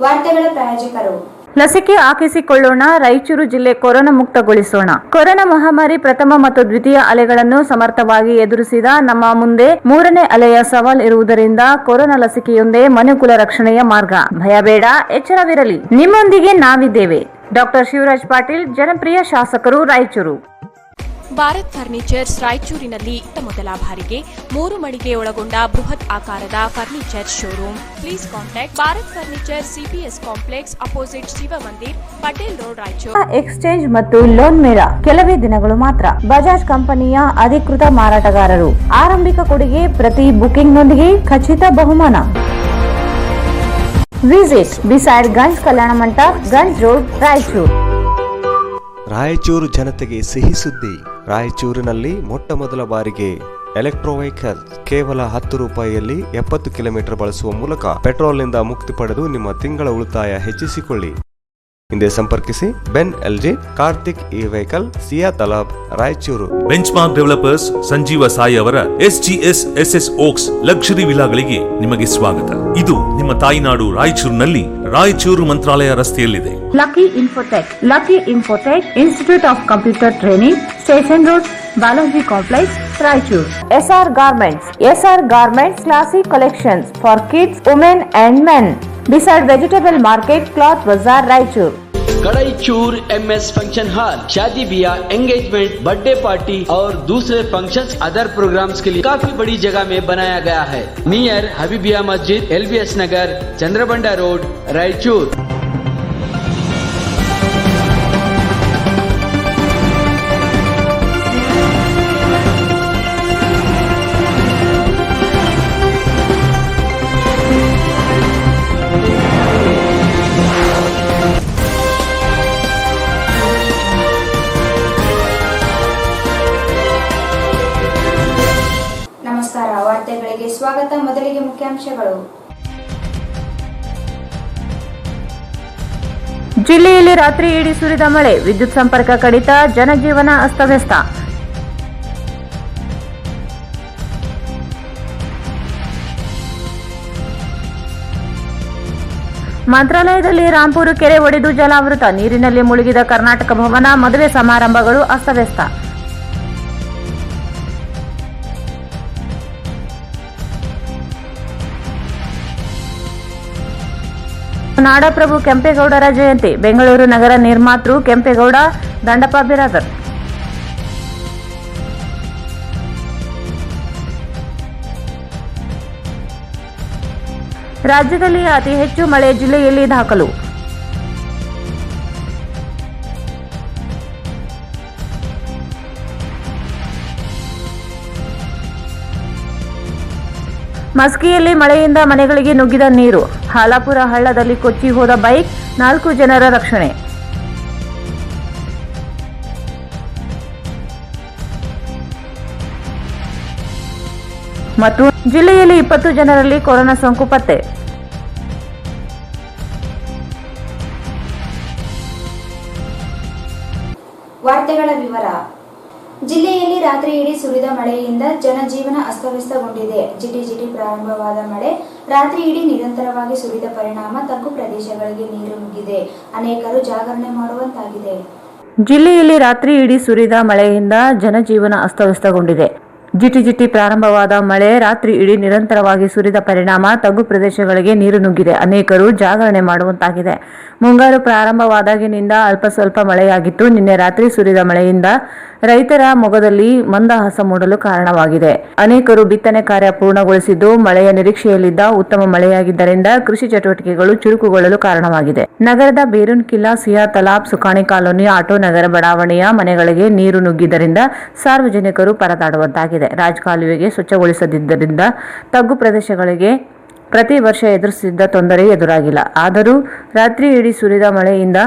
ವಾರ್ತೆಗಳ ಪ್ರಾಯೋಜಕರು ಲಸಿಕೆ ಹಾಕಿಸಿಕೊಳ್ಳೋಣ, ರಾಯಚೂರು ಜಿಲ್ಲೆ ಕೊರೋನಾ ಮುಕ್ತಗೊಳಿಸೋಣ. ಕೊರೋನಾ ಮಹಾಮಾರಿ ಪ್ರಥಮ ಮತ್ತು ದ್ವಿತೀಯ ಅಲೆಗಳನ್ನು ಸಮರ್ಥವಾಗಿ ಎದುರಿಸಿದ ನಮ್ಮ ಮುಂದೆ ಮೂರನೇ ಅಲೆಯ ಸವಾಲ್ ಇರುವುದರಿಂದ ಕೊರೋನಾ ಲಸಿಕೆಯೊಂದೇ ಮನುಕುಲ ರಕ್ಷಣೆಯ ಮಾರ್ಗ. ಭಯ ಬೇಡ, ಎಚ್ಚರವಿರಲಿ. ನಿಮ್ಮೊಂದಿಗೆ ನಾವಿದ್ದೇವೆ. ಡಾಕ್ಟರ್ ಶಿವರಾಜ್ ಪಾಟೀಲ್, ಜನಪ್ರಿಯ ಶಾಸಕರು, ರಾಯಚೂರು. ಭಾರತ್ ಫರ್ನಿಚರ್ಸ್ ರಾಯಚೂರಿನಲ್ಲಿ ಮೊದಲ ಬಾರಿಗೆ 3 ಮಳಿಗೆ ಒಳಗೊಂಡ ಬೃಹತ್ ಆಕಾರದ furniture showroom. Please contact Bharat furniture, CPS complex, opposite Shiva Mandir, Patel road, Raichur. Exchange ಮತ್ತು ಲೋನ್ ಮೇಳ ಕೆಲವೇ ದಿನಗಳು ಮಾತ್ರ. ಬಜಾಜ್ ಕಂಪನಿಯ ಅಧಿಕೃತ ಮಾರಾಟಗಾರರು. ಆರಂಭಿಕ ಕೊಡುಗೆ ಪ್ರತಿ ಬುಕಿಂಗ್ನೊಂದಿಗೆ ಖಚಿತ ಬಹುಮಾನ. Visit beside Ganj Kalyana Mantapa, Ganj road, Raichur. Raichur ಜನತೆಗೆ ಸಿಹಿ ಸುದ್ದಿ. ರಾಯಚೂರಿನಲ್ಲಿ ಮೊಟ್ಟ ಮೊದಲ ಬಾರಿಗೆ ಎಲೆಕ್ಟ್ರೋ ವೆಹಿಕಲ್ ಕೇವಲ 10 ರೂಪಾಯಿಯಲ್ಲಿ 70 ಕಿಲೋಮೀಟರ್ ಬಳಸುವ ಮೂಲಕ ಪೆಟ್ರೋಲ್ನಿಂದ ಮುಕ್ತಿ ಪಡೆದು ನಿಮ್ಮ ತಿಂಗಳ ಉಳಿತಾಯ ಹೆಚ್ಚಿಸಿಕೊಳ್ಳಿ. ಹಿಂದೆ ಸಂಪರ್ಕಿಸಿ Ben LG, Karthik e vehicle, Siya Talab, Raichur. Benchmark developers Sanjeeva Sai ಅವರ SGS SS ಓಕ್ಸ್ ಲಕ್ಸುರಿ ವಿಲಾಗಳಿಗೆ ನಿಮಗೆ ಸ್ವಾಗತ. ಇದು ನಿಮ್ಮ ತಾಯಿನಾಡು ರಾಯಚೂರಿನಲ್ಲಿ ರಾಯಚೂರು ಮಂತ್ರಾಲಯ ರಸ್ತೆಯಲ್ಲಿದೆ. Lucky infotech institute of computer training, station road, Balaji complex, Raichur. SR Garments classic collections for kids, women and men. Beside Vegetable Market, Cloth Bazaar, Raichur. Kadaichur MS function hall शादी ब्याह, एंगेजमेंट, बर्थडे पार्टी और दूसरे फंक्शंस, अदर प्रोग्राम्स के लिए काफी बड़ी जगह में बनाया गया है. नियर हबीबिया मस्जिद, LBS नगर, चंद्रबंडा रोड, रायचूर. ನಮಸ್ಕಾರ, ವಾರ್ತೆಗಳಿಗೆ ಸ್ವಾಗತ. ಮೊದಲಿಗೆ ಮುಖ್ಯಾಂಶಗಳು. ಜಿಲ್ಲೆಯಲ್ಲಿ ರಾತ್ರಿ ಇಡೀ ಸುರಿದ ಮಳೆ, ವಿದ್ಯುತ್ ಸಂಪರ್ಕ ಕಡಿತ, ಜನಜೀವನ ಅಸ್ತವ್ಯಸ್ತ. ಮಂತ್ರಾಲಯದಲ್ಲಿ ರಾಂಪುರ ಕೆರೆ ಒಡೆದು ಜಲಾವೃತ, ನೀರಿನಲ್ಲಿ ಮುಳುಗಿದ ಕರ್ನಾಟಕ ಭವನ, ಮದುವೆ ಸಮಾರಂಭಗಳು ಅಸ್ತವ್ಯಸ್ತ. ನಾಡಪ್ರಭು ಕೆಂಪೇಗೌಡರ ಜಯಂತಿ, ಬೆಂಗಳೂರು ನಗರ ನಿರ್ಮಾತೃ ಕೆಂಪೇಗೌಡ ದಂಡಪ್ಪ ಬಿರಾದರ್. ರಾಜ್ಯದಲ್ಲಿ ಅತಿ ಹೆಚ್ಚು ಮಳೆ ಜಿಲ್ಲೆಯಲ್ಲಿ ದಾಖಲು. ಮಸ್ಕಿಯಲ್ಲಿ ಮಳೆಯಿಂದ ಮನೆಗಳಿಗೆ ನುಗ್ಗಿದ ನೀರು, ಹಾಲಾಪುರ ಹಳ್ಳದಲ್ಲಿ ಕೊಚ್ಚಿ ಹೋದ ಬೈಕ್, 4 ಜನರ ರಕ್ಷಣೆ. ಮತ್ತು ಜಿಲ್ಲೆಯಲ್ಲಿ 20 ಜನರಲ್ಲಿ ಕೊರೋನಾ ಸೋಂಕು ಪತ್ತೆ. ವಾರ್ತೆಗಳ ವಿವರ. ಜಿಲ್ಲೆಯಲ್ಲಿ ರಾತ್ರಿ ಇಡೀ ಸುರಿದ ಮಳೆಯಿಂದ ಜನಜೀವನ ಅಸ್ತವ್ಯಸ್ತಗೊಂಡಿದೆ. ಜಿಟಿ ಪ್ರಾರಂಭವಾದ ಮಳೆ ರಾತ್ರಿ ಇಡೀ ನಿರಂತರವಾಗಿ ಸುರಿದ ಪರಿಣಾಮ ತಗ್ಗು ಪ್ರದೇಶಗಳಿಗೆ ನೀರು ನುಗ್ಗಿದೆ. ಅನೇಕರು ಜಾಗರಣೆ ಮಾಡುವಂತಾಗಿದೆ. ಜಿಲ್ಲೆಯಲ್ಲಿ ರಾತ್ರಿ ಇಡೀ ಸುರಿದ ಮಳೆಯಿಂದ ಜನಜೀವನ ಅಸ್ತವ್ಯಸ್ತಗೊಂಡಿದೆ. ಜಿಟಿ ಪ್ರಾರಂಭವಾದ ಮಳೆ ರಾತ್ರಿ ಇಡೀ ನಿರಂತರವಾಗಿ ಸುರಿದ ಪರಿಣಾಮ ತಗ್ಗು ಪ್ರದೇಶಗಳಿಗೆ ನೀರು ನುಗ್ಗಿದೆ. ಅನೇಕರು ಜಾಗರಣೆ ಮಾಡುವಂತಾಗಿದೆ. ಮುಂಗಾರು ಪ್ರಾರಂಭವಾದಾಗಿನಿಂದ ಅಲ್ಪ ಸ್ವಲ್ಪ ಮಳೆಯಾಗಿತ್ತು. ನಿನ್ನೆ ರಾತ್ರಿ ಸುರಿದ ಮಳೆಯಿಂದ ರೈತರ ಮೊಗದಲ್ಲಿ ಮಂದಹಾಸ ಮೂಡಲು ಕಾರಣವಾಗಿದೆ. ಅನೇಕರು ಬಿತ್ತನೆ ಕಾರ್ಯ ಪೂರ್ಣಗೊಳಿಸಿದ್ದು, ಮಳೆಯ ನಿರೀಕ್ಷೆಯಲ್ಲಿದ್ದ ಉತ್ತಮ ಮಳೆಯಾಗಿದ್ದರಿಂದ ಕೃಷಿ ಚಟುವಟಿಕೆಗಳು ಚುರುಕುಗೊಳ್ಳಲು ಕಾರಣವಾಗಿದೆ. ನಗರದ ಬೇರೂನ್ ಕಿಲ್ಲಾ, ಸಿಯಾ ತಲಾಬ್, ಸುಕಾಣಿ ಕಾಲೋನಿ, ಆಟೋ ನಗರ ಬಡಾವಣೆಯ ಮನೆಗಳಿಗೆ ನೀರು ನುಗ್ಗಿದ್ದರಿಂದ ಸಾರ್ವಜನಿಕರು ಪರದಾಡುವಂತಾಗಿದೆ. ರಾಜಕಾಲುವೆಗೆ ಸ್ವಚ್ಛಗೊಳಿಸದಿದ್ದರಿಂದ ತಗ್ಗು ಪ್ರದೇಶಗಳಿಗೆ ಪ್ರತಿ ವರ್ಷ ಎದುರಿಸಿದ್ದ ತೊಂದರೆ ಎದುರಾಗಿಲ್ಲ. ಆದರೂ ರಾತ್ರಿ ಇಡೀ ಸುರಿದ ಮಳೆಯಿಂದ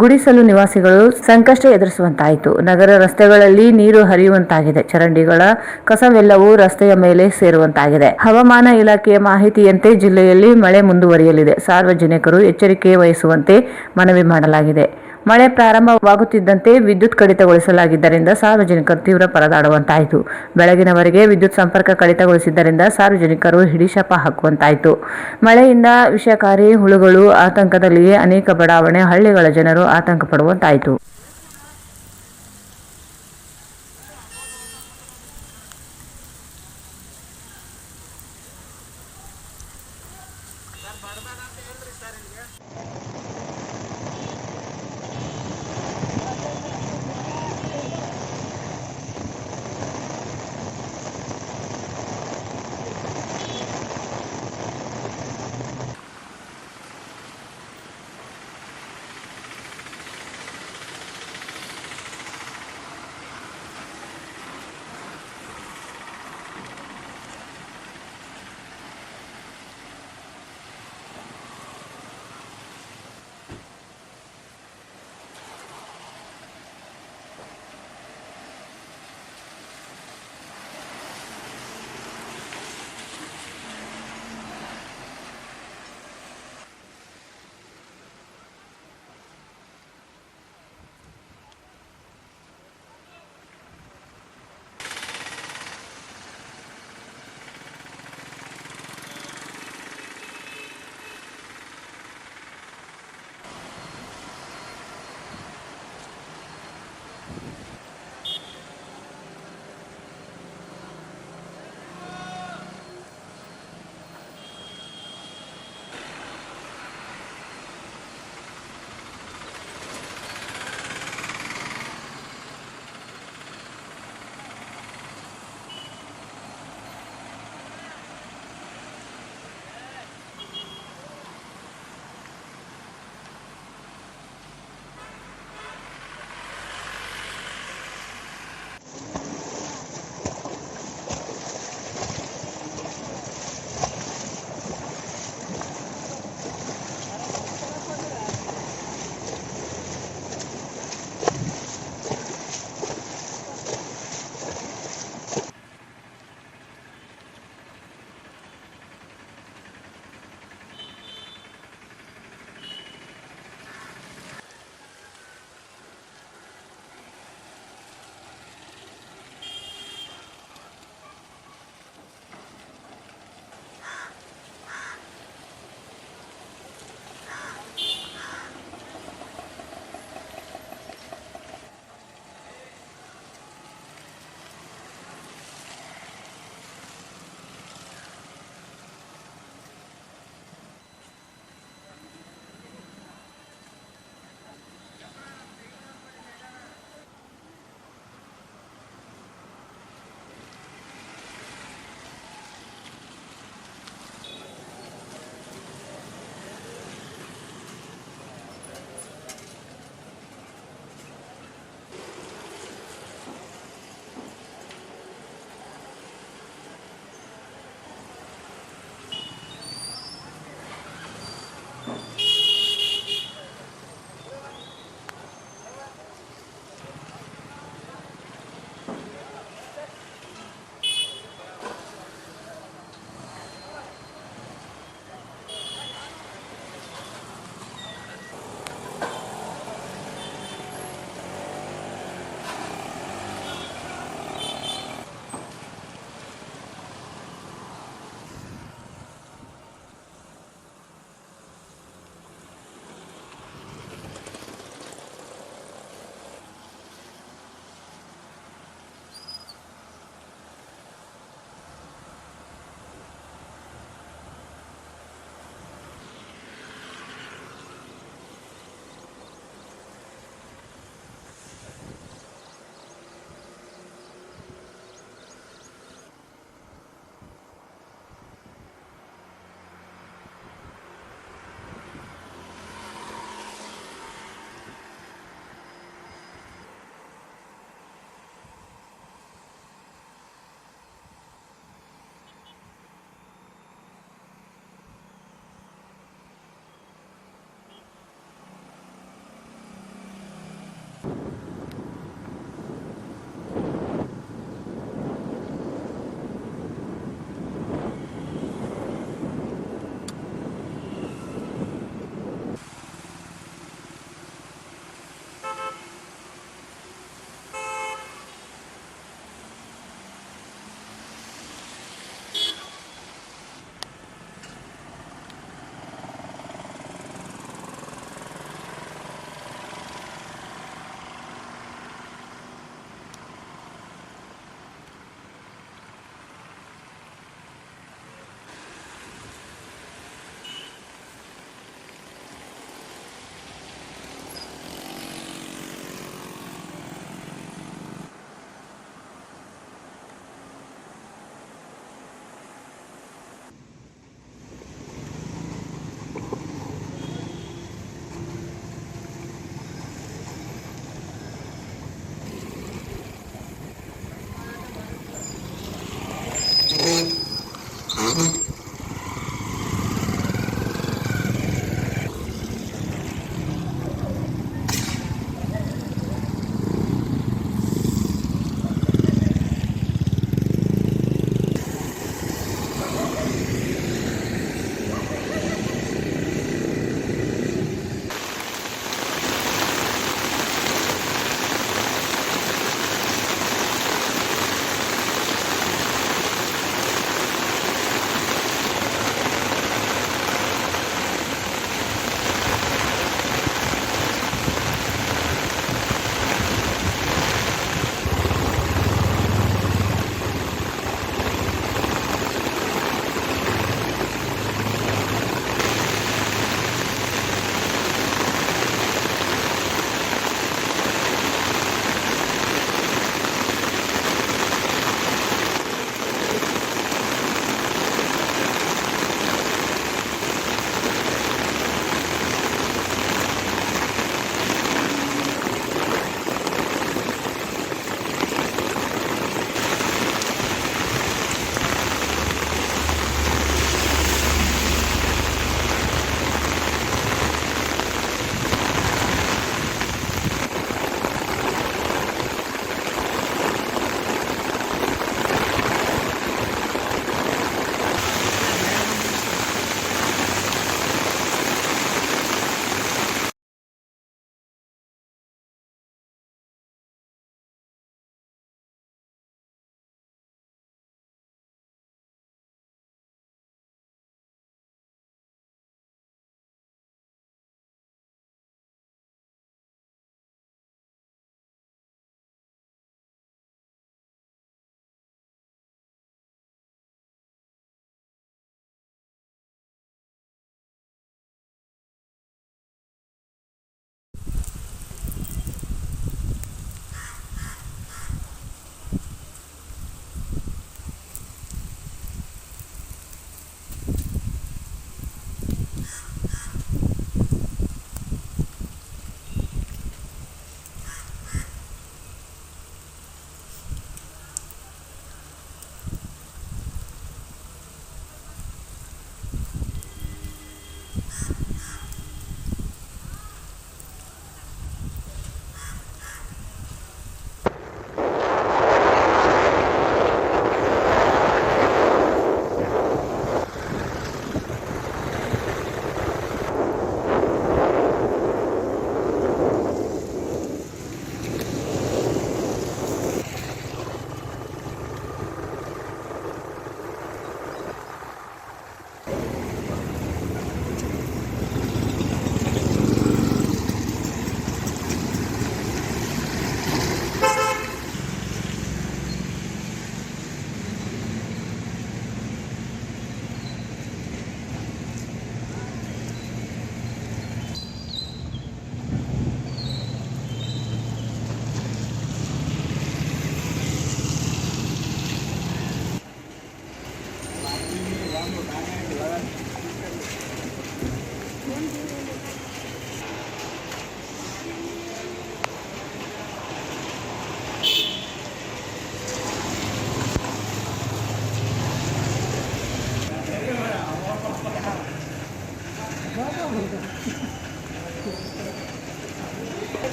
ಗುಡಿಸಲು ನಿವಾಸಿಗಳು ಸಂಕಷ್ಟ ಎದುರಿಸುವಂತಾಯಿತು. ನಗರ ರಸ್ತೆಗಳಲ್ಲಿ ನೀರು ಹರಿಯುವಂತಾಗಿದೆ. ಚರಂಡಿಗಳ ಕಸವೆಲ್ಲವೂ ರಸ್ತೆಯ ಮೇಲೆ ಸೇರುವಂತಾಗಿದೆ. ಹವಾಮಾನ ಇಲಾಖೆಯ ಮಾಹಿತಿಯಂತೆ ಜಿಲ್ಲೆಯಲ್ಲಿ ಮಳೆ ಮುಂದುವರಿಯಲಿದೆ. ಸಾರ್ವಜನಿಕರು ಎಚ್ಚರಿಕೆ ವಹಿಸುವಂತೆ ಮನವಿ ಮಾಡಲಾಗಿದೆ. ಮಳೆ ಪ್ರಾರಂಭವಾಗುತ್ತಿದ್ದಂತೆ ವಿದ್ಯುತ್ ಕಡಿತಗೊಳಿಸಲಾಗಿದ್ದರಿಂದ ಸಾರ್ವಜನಿಕರು ತೀವ್ರ ಪರದಾಡುವಂತಾಯಿತು. ಬೆಳಗಿನವರೆಗೆ ವಿದ್ಯುತ್ ಸಂಪರ್ಕ ಕಡಿತಗೊಳಿಸಿದ್ದರಿಂದ ಸಾರ್ವಜನಿಕರು ಹಿಡಿಶಾಪ ಹಾಕುವಂತಾಯಿತು. ಮಳೆಯಿಂದ ವಿಷಕಾರಿ ಹುಳುಗಳು ಆತಂಕದಲ್ಲಿಯೇ ಅನೇಕ ಬಡಾವಣೆ ಹಳ್ಳಿಗಳ ಜನರು ಆತಂಕ ಪಡುವಂತಾಯಿತು.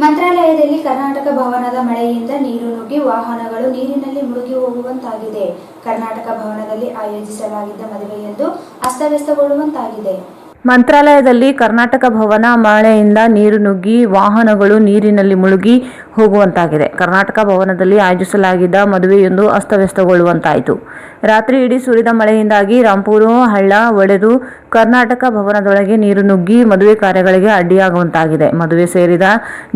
ಮಂತ್ರಾಲಯದಲ್ಲಿ ಕರ್ನಾಟಕ ಭವನದ ಮಳೆಯಿಂದ ನೀರು ನುಗ್ಗಿ ವಾಹನಗಳು ನೀರಿನಲ್ಲಿ ಮುಳುಗಿ ಹೋಗುವಂತಾಗಿದೆ. ಕರ್ನಾಟಕ ಭವನದಲ್ಲಿ ಆಯೋಜಿಸಲಾಗಿದ್ದ ಮದುವೆಯೊಂದು ಅಸ್ತವ್ಯಸ್ತಗೊಳ್ಳುವಂತಾಗಿದೆ. ಮಂತ್ರಾಲಯದಲ್ಲಿ ಕರ್ನಾಟಕ ಭವನ ಮಳೆಯಿಂದ ನೀರು ನುಗ್ಗಿ ವಾಹನಗಳು ನೀರಿನಲ್ಲಿ ಮುಳುಗಿ ಹೋಗುವಂತಾಗಿದೆ. ಕರ್ನಾಟಕ ಭವನದಲ್ಲಿ ಆಯೋಜಿಸಲಾಗಿದ್ದ ಮದುವೆಯೊಂದು ಅಸ್ತವ್ಯಸ್ತಗೊಳ್ಳುವಂತಾಯಿತು. ರಾತ್ರಿ ಇಡೀ ಸುರಿದ ಮಳೆಯಿಂದಾಗಿ ರಾಂಪುರ ಹಳ್ಳ ಒಡೆದು ಕರ್ನಾಟಕ ಭವನದೊಳಗೆ ನೀರು ನುಗ್ಗಿ ಮದುವೆ ಕಾರ್ಯಗಳಿಗೆ ಅಡ್ಡಿಯಾಗುವಂತಾಗಿದೆ. ಮದುವೆ ಸೇರಿದ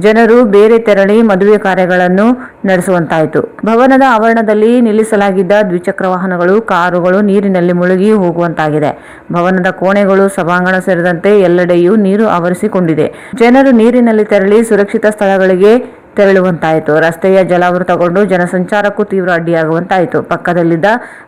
ಜನರು ಬೇರೆ ತೆರಳಿ ಮದುವೆ ಕಾರ್ಯಗಳನ್ನು ನಡೆಸುವಂತಾಯಿತು. ಭವನದ ಆವರಣದಲ್ಲಿ ನಿಲ್ಲಿಸಲಾಗಿದ್ದ ದ್ವಿಚಕ್ರ ವಾಹನಗಳು, ಕಾರುಗಳು ನೀರಿನಲ್ಲಿ ಮುಳುಗಿ ಹೋಗುವಂತಾಗಿದೆ. ಭವನದ ಕೋಣೆಗಳು, ಸಭಾಂಗಣ ಸೇರಿದಂತೆ ಎಲ್ಲೆಡೆಯೂ ನೀರು ಆವರಿಸಿಕೊಂಡಿದೆ. ಜನರು ನೀರಿನಲ್ಲಿ ತೆರಳಿ ಸುರಕ್ಷಿತ ಸ್ಥಳಗಳಿಗೆ ತೆರಳುವಂತಾಯಿತು. ರಸ್ತೆಯ ಜಲಾವೃತಗೊಂಡು ಜನಸಂಚಾರಕ್ಕೂ ತೀವ್ರ ಅಡ್ಡಿಯಾಗುವಂತಾಯಿತು. ಪಕ್ಕದಲ್ಲಿದ್ದ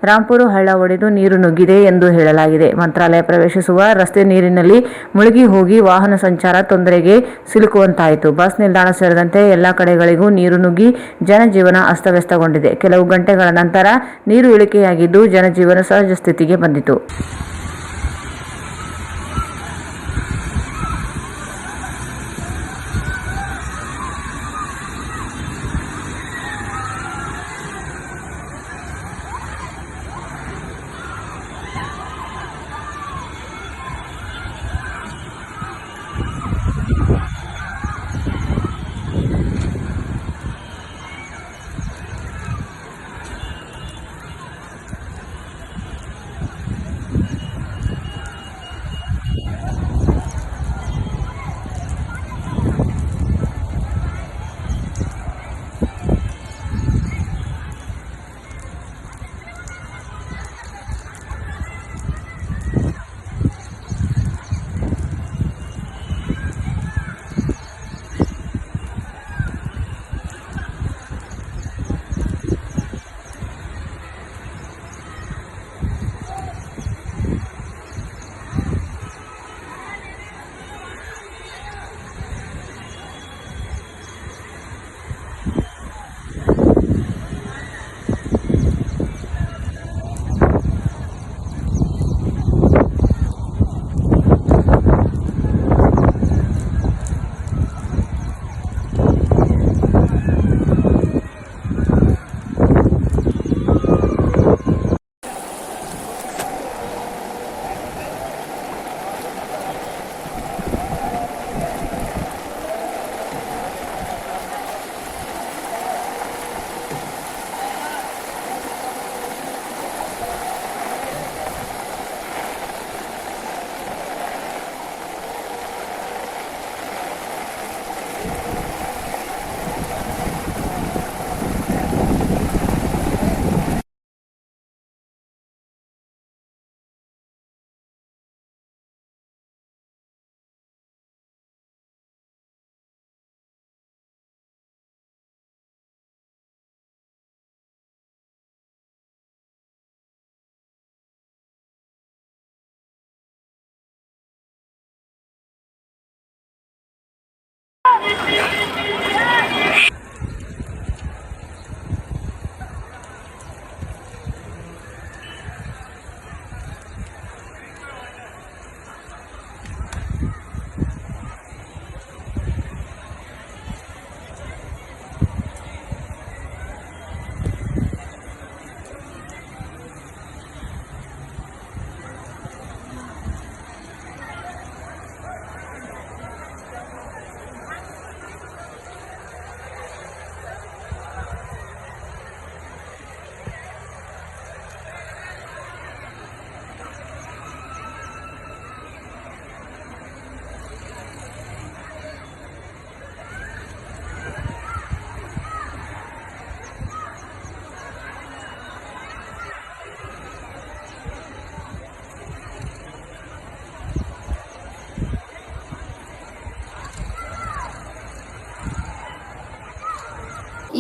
ರಾಂಪುರ ಹಳ್ಳ ಒಡೆದು ನೀರು ನುಗ್ಗಿದೆ ಎಂದು ಹೇಳಲಾಗಿದೆ. ಮಂತ್ರಾಲಯ ಪ್ರವೇಶಿಸುವ ರಸ್ತೆ ನೀರಿನಲ್ಲಿ ಮುಳುಗಿ ಹೋಗಿ ವಾಹನ ಸಂಚಾರ ತೊಂದರೆಗೆ ಸಿಲುಕುವಂತಾಯಿತು. ಬಸ್ ನಿಲ್ದಾಣ ಸೇರಿದಂತೆ ಎಲ್ಲ ಕಡೆಗಳಿಗೂ ನೀರು ನುಗ್ಗಿ ಜನಜೀವನ ಅಸ್ತವ್ಯಸ್ತಗೊಂಡಿದೆ. ಕೆಲವು ಗಂಟೆಗಳ ನಂತರ ನೀರು ಇಳಿಕೆಯಾಗಿದ್ದು ಜನಜೀವನ ಸಹಜ ಸ್ಥಿತಿಗೆ ಬಂದಿತು.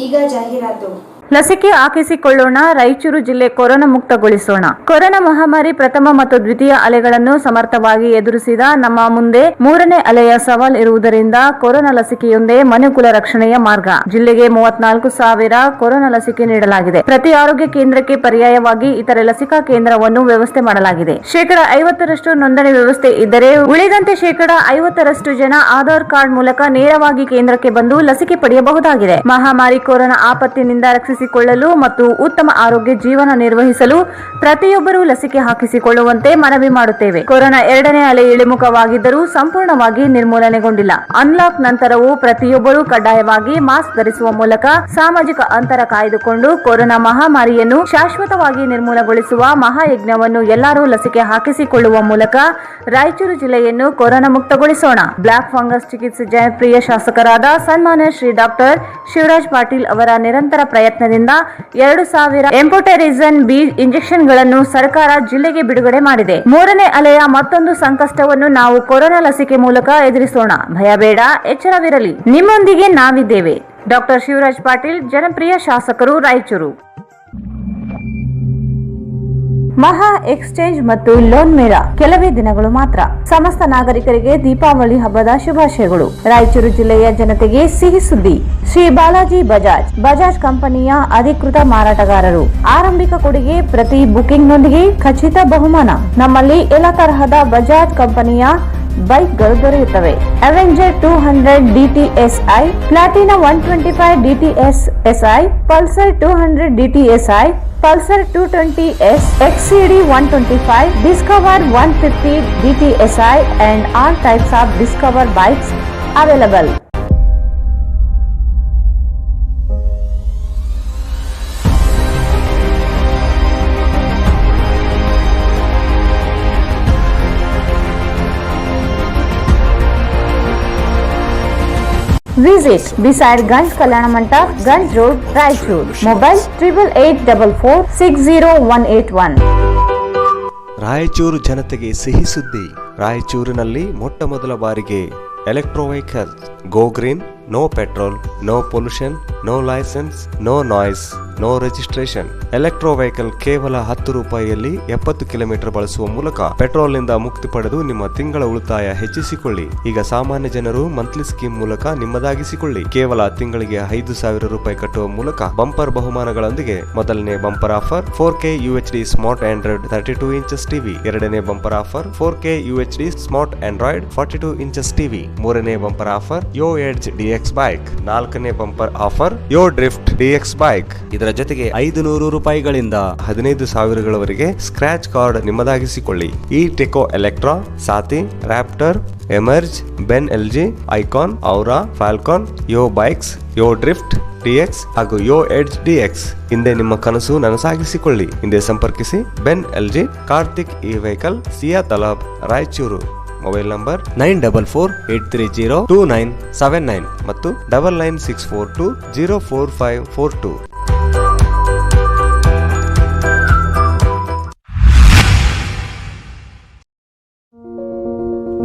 ಈಗ ಜಾಹೀರಾತು. ಲಸಿಕೆ ಹಾಕಿಸಿಕೊಳ್ಳೋಣ, ರಾಯಚೂರು ಜಿಲ್ಲೆ ಕೊರೋನಾ ಮುಕ್ತಗೊಳಿಸೋಣ. ಕೊರೋನಾ ಮಹಾಮಾರಿ ಪ್ರಥಮ ಮತ್ತು ದ್ವಿತೀಯ ಅಲೆಗಳನ್ನು ಸಮರ್ಥವಾಗಿ ಎದುರಿಸಿದ ನಮ್ಮ ಮುಂದೆ ಮೂರನೇ ಅಲೆಯ ಸವಾಲ್ ಇರುವುದರಿಂದ ಕೊರೋನಾ ಲಸಿಕೆಯೊಂದೇ ಮನುಕುಲ ರಕ್ಷಣೆಯ ಮಾರ್ಗ. ಜಿಲ್ಲೆಗೆ 34,000 ಕೊರೋನಾ ಲಸಿಕೆ ನೀಡಲಾಗಿದೆ. ಪ್ರತಿ ಆರೋಗ್ಯ ಕೇಂದ್ರಕ್ಕೆ ಪರ್ಯಾಯವಾಗಿ ಇತರೆ ಲಸಿಕಾ ಕೇಂದ್ರವನ್ನು ವ್ಯವಸ್ಥೆ ಮಾಡಲಾಗಿದೆ. 50% ನೋಂದಣಿ ವ್ಯವಸ್ಥೆ ಇದ್ದರೆ ಉಳಿದಂತೆ 50% ಜನ ಆಧಾರ್ ಕಾರ್ಡ್ ಮೂಲಕ ನೇರವಾಗಿ ಕೇಂದ್ರಕ್ಕೆ ಬಂದು ಲಸಿಕೆ ಪಡೆಯಬಹುದಾಗಿದೆ. ಮಹಾಮಾರಿ ಕೊರೋನಾ ಆಪತ್ತಿನಿಂದ ರಕ್ಷಿಸಿಕೊಳ್ಳಲು ಮತ್ತು ಉತ್ತಮ ಆರೋಗ್ಯ ಜೀವನ ನಿರ್ವಹಿಸಲು ಪ್ರತಿಯೊಬ್ಬರೂ ಲಸಿಕೆ ಹಾಕಿಸಿಕೊಳ್ಳುವಂತೆ ಮನವಿ ಮಾಡುತ್ತೇವೆ. ಕೊರೋನಾ ಎರಡನೇ ಅಲೆ ಇಳಿಮುಖವಾಗಿದ್ದರೂ ಸಂಪೂರ್ಣವಾಗಿ ನಿರ್ಮೂಲನೆಗೊಂಡಿಲ್ಲ. ಅನ್ಲಾಕ್ ನಂತರವೂ ಪ್ರತಿಯೊಬ್ಬರೂ ಕಡ್ಡಾಯವಾಗಿ ಮಾಸ್ಕ್ ಧರಿಸುವ ಮೂಲಕ ಸಾಮಾಜಿಕ ಅಂತರ ಕಾಯ್ದುಕೊಂಡು ಕೊರೋನಾ ಮಹಾಮಾರಿಯನ್ನು ಶಾಶ್ವತವಾಗಿ ನಿರ್ಮೂಲಗೊಳಿಸುವ ಮಹಾಯಜ್ಞವನ್ನು ಎಲ್ಲರೂ ಲಸಿಕೆ ಹಾಕಿಸಿಕೊಳ್ಳುವ ಮೂಲಕ ರಾಯಚೂರು ಜಿಲ್ಲೆಯನ್ನು ಕೊರೋನಾ ಮುಕ್ತಗೊಳಿಸೋಣ. ಬ್ಲಾಕ್ ಫಂಗಸ್ ಚಿಕಿತ್ಸೆ ಜನಪ್ರಿಯ ಶಾಸಕರಾದ ಸನ್ಮಾನ್ಯ ಶ್ರೀ ಡಾಕ್ಟರ್ ಶಿವರಾಜ್ ಪಾಟೀಲ್ ಅವರ ನಿರಂತರ ಪ್ರಯತ್ನದಿಂದ 2,000 ಎಂಪೋಟೆರಿಸನ್ ಬಿ ಇಂಜೆಕ್ಷನ್ಗಳನ್ನು ಸರ್ಕಾರ ಜಿಲ್ಲೆಗೆ ಬಿಡುಗಡೆ ಮಾಡಿದೆ. ಮೂರನೇ ಅಲೆಯ ಮತ್ತೊಂದು ಸಂಕಷ್ಟವನ್ನು ನಾವು ಕೊರೋನಾ ಲಸಿಕೆ ಮೂಲಕ ಎದುರಿಸೋಣ. ಭಯ ಬೇಡ, ಎಚ್ಚರವಿರಲಿ. ನಿಮ್ಮೊಂದಿಗೆ ನಾವಿದ್ದೇವೆ. ಡಾಕ್ಟರ್ ಶಿವರಾಜ್ ಪಾಟೀಲ್, ಜನಪ್ರಿಯ ಶಾಸಕರು, ರಾಯಚೂರು. ಮಹಾ ಎಕ್ಸ್ಚೇಂಜ್ ಮತ್ತು ಲೋನ್ ಮೇಳ ಕೆಲವೇ ದಿನಗಳು ಮಾತ್ರ. ಸಮಸ್ತ ನಾಗರಿಕರಿಗೆ ದೀಪಾವಳಿ ಹಬ್ಬದ ಶುಭಾಶಯಗಳು. ರಾಯಚೂರು ಜಿಲ್ಲೆಯ ಜನತೆಗೆ ಸಿಹಿ ಸುದ್ದಿ. ಶ್ರೀ ಬಾಲಾಜಿ ಬಜಾಜ್ ಕಂಪನಿಯ ಅಧಿಕೃತ ಮಾರಾಟಗಾರರು. ಆರಂಭಿಕ ಕೊಡುಗೆ ಪ್ರತಿ ಬುಕಿಂಗ್ನೊಂದಿಗೆ ಖಚಿತ ಬಹುಮಾನ. ನಮ್ಮಲ್ಲಿ ಎಲ್ಲ ತರಹದ ಬಜಾಜ್ ಕಂಪನಿಯ ಬೈಕ್ಗಳು ದೊರೆಯುತ್ತವೆ. Avenger 200 DTSI, Platina 125 DTSI, Pulsar 200 DTSI, Pulsar 220S, XCD 125, Discover 150 DTSI and all types of Discover bikes available. Visit beside Ganj Kalyana Mandap, Ganj Road, Raichur. Mobile 8844460181. Raichur ಜನತೆಗೆ ಸಿಹಿ ಸುದ್ದಿ. ರಾಯಚೂರಿನಲ್ಲಿ ಮೊಟ್ಟ ಮೊದಲ ಬಾರಿಗೆ electro vehicle go green, no petrol, no pollution, no licence, no noise, no registration. Electro vehicle ಕೇವಲ 10 ರೂಪಾಯಿಯಲ್ಲಿ 70 kilometre ಬಳಸುವ ಮೂಲಕ ಪೆಟ್ರೋಲ್ ನಿಂದ ಮುಕ್ತಿ ಪಡೆದು ನಿಮ್ಮ ತಿಂಗಳ ಉಳಿತಾಯ ಹೆಚ್ಚಿಸಿಕೊಳ್ಳಿ. ಈಗ ಸಾಮಾನ್ಯ ಜನರು ಮಂತ್ಲಿ ಸ್ಕೀಮ್ ಮೂಲಕ ನಿಮ್ಮದಾಗಿಸಿಕೊಳ್ಳಿ. ಕೇವಲ ತಿಂಗಳಿಗೆ 5,000 ರೂಪಾಯಿ ಕಟ್ಟುವ ಮೂಲಕ ಬಂಪರ್ ಬಹುಮಾನಗಳೊಂದಿಗೆ ಮೊದಲನೇ bumper offer 4K UHD smart android 32 inches TV. ಎರಡನೇ bumper offer 4K UHD smart android 42 inches TV. ಮೂರನೇ bumper offer Yo Edge DX bike. ನಾಲ್ಕನೇ bumper offer Yo Drift DX bike. ಇದರ ಜೊತೆಗೆ 500 ರೂಪಾಯಿಗಳಿಂದ 15,000ಗಳವರೆಗೆ ಸ್ಕ್ರಾಚ್ ಕಾರ್ಡ್ ನಿಮ್ಮದಾಗಿಸಿಕೊಳ್ಳಿ. ಈ Techo Electra, Saathi, Raptor, Emerge, Ben LG, Icon, Aura, Falcon, Yo bikes, Yo Drift DX ಹಾಗೂ ಯೋ Edge DX. ಹಿಂದೆ ನಿಮ್ಮ ಕನಸು ನನಸಾಗಿಸಿಕೊಳ್ಳಿ. ಹಿಂದೆ ಸಂಪರ್ಕಿಸಿ ಬೆನ್ LG, Karthik e vehicle, Siya Talab, Raichur. Mobile number 9448302979 ಮತ್ತು 9964204542.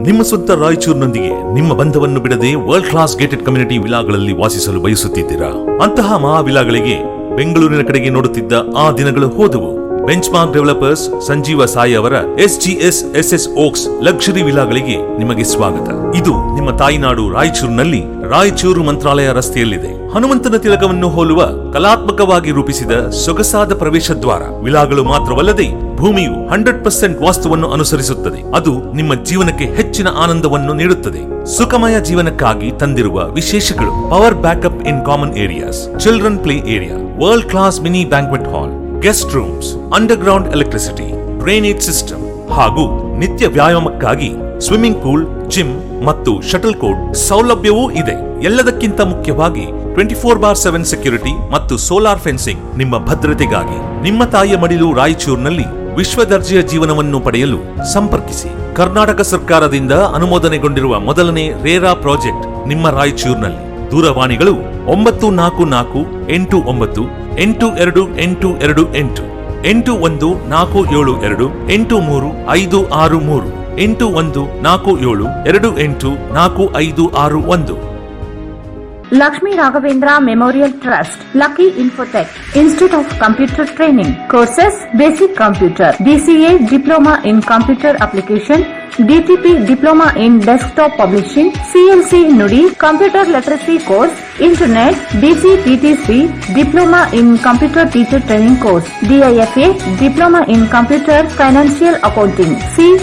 ನಿಮ್ಮ ಸ್ವಂತ ರಾಯಚೂರಿನೊಂದಿಗೆ ನಿಮ್ಮ ಬಂಧವನ್ನು ಬಿಡದೆ ವರ್ಲ್ಡ್ ಕ್ಲಾಸ್ ಗೇಟೆಡ್ ಕಮ್ಯುನಿಟಿ ವಿಲಾಗಳಲ್ಲಿ ವಾಸಿಸಲು ಬಯಸುತ್ತಿದ್ದೀರಾ? ಅಂತಹ ಮಹಾ ವಿಲಾಗಳಿಗೆ ಬೆಂಗಳೂರಿನ ಕಡೆಗೆ ನೋಡುತ್ತಿದ್ದ ಆ ದಿನಗಳು ಹೋದವು. ಬೆಂಚ್ಮಾರ್ಕ್ ಡೆವಲಪರ್ಸ್ ಸಂಜೀವ ಸಾಯಿ ಅವರ SGS SS Oaks ಲಕ್ಸುರಿ ವಿಲಾಗಳಿಗೆ ನಿಮಗೆ ಸ್ವಾಗತ. ಇದು ನಿಮ್ಮ ತಾಯಿನಾಡು ರಾಯಚೂರಿನಲ್ಲಿ ರಾಯಚೂರು ಮಂತ್ರಾಲಯ ರಸ್ತೆಯಲ್ಲಿದೆ. ಹನುಮಂತನ ತಿಲಕವನ್ನು ಹೋಲುವ ಕಲಾತ್ಮಕವಾಗಿ ರೂಪಿಸಿದ ಸೊಗಸಾದ ಪ್ರವೇಶ ದ್ವಾರ. ವಿಲಾಗಳು ಮಾತ್ರವಲ್ಲದೆ ಭೂಮಿಯು 100% ವಾಸ್ತುವನ್ನು ಅನುಸರಿಸುತ್ತದೆ. ಅದು ನಿಮ್ಮ ಜೀವನಕ್ಕೆ ಹೆಚ್ಚಿನ ಆನಂದವನ್ನು ನೀಡುತ್ತದೆ. ಸುಖಮಯ ಜೀವನಕ್ಕಾಗಿ ತಂದಿರುವ ವಿಶೇಷಗಳು: power backup in common areas, children play area, world class mini banquet hall, guest rooms, underground electricity, drainage system ಹಾಗೂ ನಿತ್ಯ ವ್ಯಾಯಾಮಕ್ಕಾಗಿ ಸ್ವಿಮ್ಮಿಂಗ್ ಪೂಲ್, ಜಿಮ್ ಮತ್ತು ಶಟಲ್ ಕೋರ್ಟ್ ಸೌಲಭ್ಯವೂ ಇದೆ. ಎಲ್ಲದಕ್ಕಿಂತ ಮುಖ್ಯವಾಗಿ 24/7 ಸೆಕ್ಯೂರಿಟಿ ಮತ್ತು ಸೋಲಾರ್ ಫೆನ್ಸಿಂಗ್ ನಿಮ್ಮ ಭದ್ರತೆಗಾಗಿ. ನಿಮ್ಮ ತಾಯಿಯ ಮಡಿಲು ರಾಯಚೂರಿನಲ್ಲಿ ವಿಶ್ವ ದರ್ಜೆಯ ಜೀವನವನ್ನು ಪಡೆಯಲು ಸಂಪರ್ಕಿಸಿ. ಕರ್ನಾಟಕ ಸರ್ಕಾರದಿಂದ ಅನುಮೋದನೆಗೊಂಡಿರುವ ಮೊದಲನೇ ರೇರಾ ಪ್ರಾಜೆಕ್ಟ್ ನಿಮ್ಮ ರಾಯಚೂರಿನಲ್ಲಿ. ದೂರವಾಣಿಗಳು 9448982828 8147283563 8147284561. Lakshmi Raghavendra Memorial Trust, Lucky Infotech, Institute of Computer Training. Courses: Basic Computer, DCA Diploma in Computer Application, DTP Diploma in Desktop Publishing, CLC Nudi, Computer Literacy Course, Internet, DCPTC, Diploma in Computer Teacher Training Course, DIFA, Diploma in Computer Financial Accounting, C++,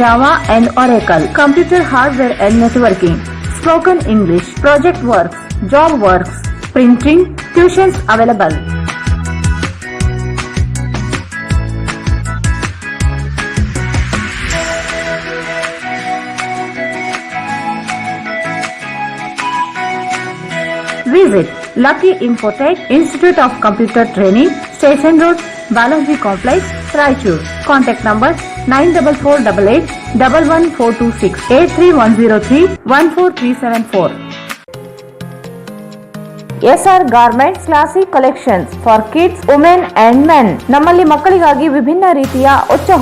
Java and Oracle, Computer Hardware and Networking, Spoken English, Project Works, Job Works, Printing, Tuitions available. Visit Lucky Infotech, Institute of Computer Training, Station Road, Balaji Complex, Raichur. Contact number 94488 11426 83103 14374. SR Garments Classic Collections for Kids, Women and Men. ನಮ್ಮಲ್ಲಿ ಮಕ್ಕಳಿಗಾಗಿ ವಿಭಿನ್ನ ರೀತಿಯ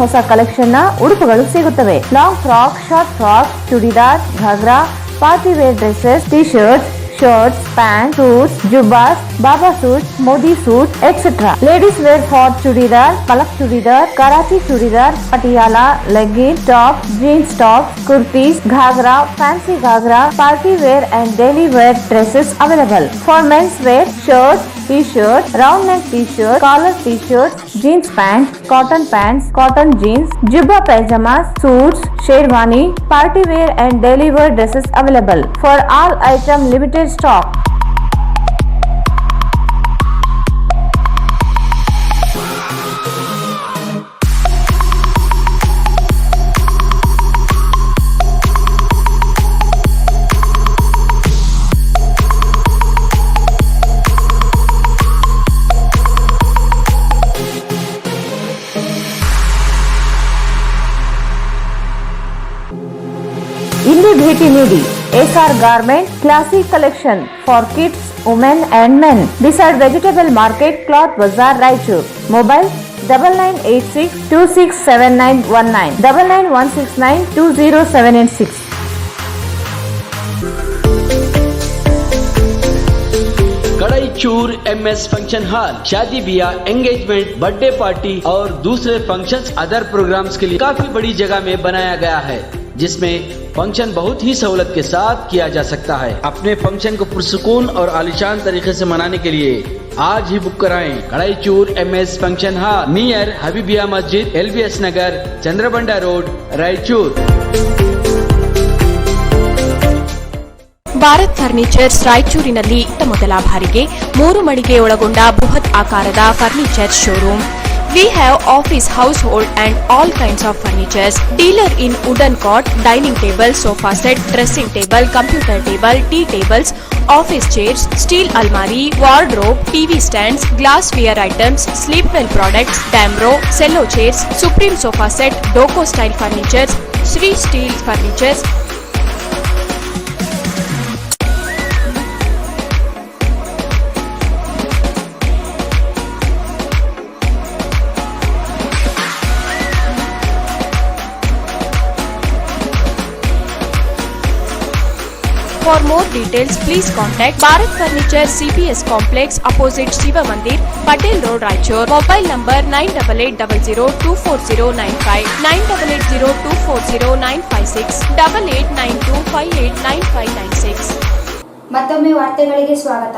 ಹೊಸ collection ನ ಉಡುಪುಗಳು ಸಿಗುತ್ತವೆ. Long frock, short frock, churidar, ghagra, party wear dresses, T shirts, shirts, pants, suits, jubbas, baba suits, modi suits, etc. Ladies wear for chudidar, palak chudidar, karachi chudidar, patiala, leggings, tops, jeans tops, kurtis, ghagra, fancy ghagra, party wear and daily wear dresses available. For men's wear, shirts, t-shirt, round neck t-shirt, collar t-shirts, jeans pants, cotton jeans, jubba pajamas, suits, sherwani, party wear and daily wear dresses available. For all item limited stock. ಇಲ್ಲಿ ಭೇಟಿ ನೀಡಿ. SR Garment Classic Collection for Kids, Women and Men. Beside Vegetable Market, Cloth Bazaar, Raichur. Mobile 9986267919 9916920786. Kadaichur MS function hall शादी ब्याह, engagement, birthday party और दूसरे functions other programmes के लिए काफी बड़ी जगह में बनाया गया है, जिसमें फंक्शन बहुत ही सहूलत के साथ किया जा सकता है। अपने फंक्शन को पुरसुकून और आलिशान तरीके से मनाने के लिए आज ही बुक कराएं। Kadaichur MS function hall near Habibiya मस्जिद, LBS नगर, चंद्रबंडा रोड, रायचूर। ಭಾರತ್ ಫರ್ನಿಚರ್ಸ್ ರಾಯಚೂರಿನಲ್ಲಿ ಮೊದಲ ಬಾರಿಗೆ 3 ಮಳಿಗೆ ಒಳಗೊಂಡ ಬೃಹತ್ ಆಕಾರದ furniture showroom. We have office, household and all kinds of furnitures. Dealer in wooden cot, dining table, sofa set, dressing table, computer table, tea tables, office chairs, steel almari, wardrobe, TV stands, glassware items, sleepwell products, Damro, cello chairs, Supreme sofa set, Doco style furnitures, Sri steel furnitures. For more details, please contact Bharat Furniture CPS Complex opposite Shiva Mandir, Patel Road, Raichur. Mobile number 9880240959, 9880240956, 8892589596. ಮತ್ತೊಮ್ಮೆ ವಾರ್ತೆಗಳಿಗೆ ಸ್ವಾಗತ.